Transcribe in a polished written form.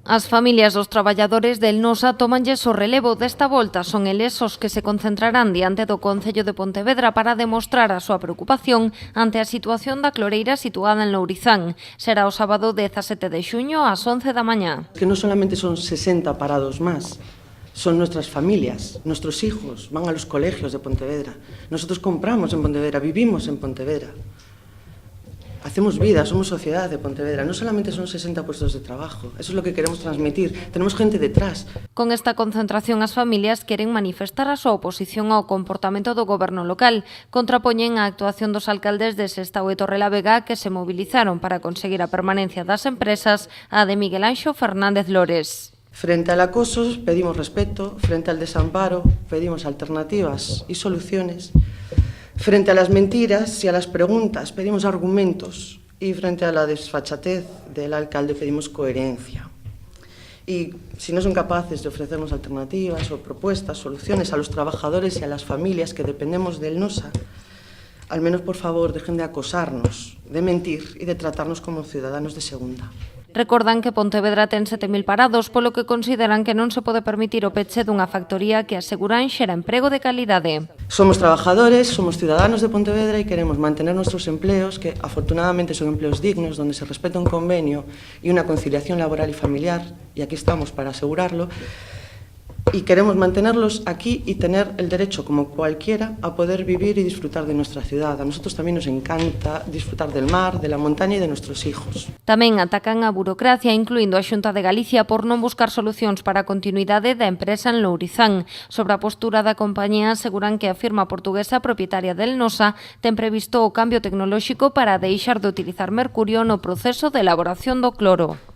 As familias dos traballadores del Nosa tomanlles o relevo desta volta. Son eles os que se concentrarán diante do Concello de Pontevedra para demostrar a súa preocupación ante a situación da cloreira situada en Lourizán. Será o sábado 17 de xuño ás 11 da mañá. Que non solamente son 60 parados máis, son nuestras familias, nuestros hijos van a los colegios de Pontevedra. Nosotros compramos en Pontevedra, vivimos en Pontevedra. Hacemos vida, somos sociedad de Pontevedra. No solamente son 60 puestos de trabajo, eso es lo que queremos transmitir. Tenemos gente detrás. Con esta concentración as familias queren manifestar a súa oposición ao comportamento do goberno local. Contrapoñen a actuación dos alcaldes de Sestao e Torrelavega que se movilizaron para conseguir a permanencia das empresas, a de Miguel Anxo Fernández Lores. Frente al acoso pedimos respeto, frente al desamparo pedimos alternativas y soluciones. Frente a las mentiras y a las preguntas pedimos argumentos y frente a la desfachatez del alcalde pedimos coherencia. Y si no son capaces de ofrecernos alternativas o propuestas, soluciones a los trabajadores y a las familias que dependemos del NOSA, al menos por favor dejen de acosarnos, de mentir y de tratarnos como ciudadanos de segunda. Recordan que Pontevedra ten 7.000 parados, polo que consideran que non se pode permitir o peche dunha factoría que aseguran xera emprego de calidade. Somos trabajadores, somos ciudadanos de Pontevedra y queremos mantener nuestros empleos, que afortunadamente son empleos dignos, donde se respeta un convenio y una conciliación laboral y familiar, y aquí estamos para asegurarlo, y queremos mantenerlos aquí y tener el derecho, como cualquiera, a poder vivir y disfrutar de nuestra ciudad. A nosotros también nos encanta disfrutar del mar, de la montaña y de nuestros hijos. Tamén atacan a burocracia, incluindo a Xunta de Galicia, por non buscar solucións para a continuidade da empresa en Lourizán. Sobre a postura da compañía, aseguran que a firma portuguesa propietaria del Nosa ten previsto o cambio tecnolóxico para deixar de utilizar mercurio no proceso de elaboración do cloro.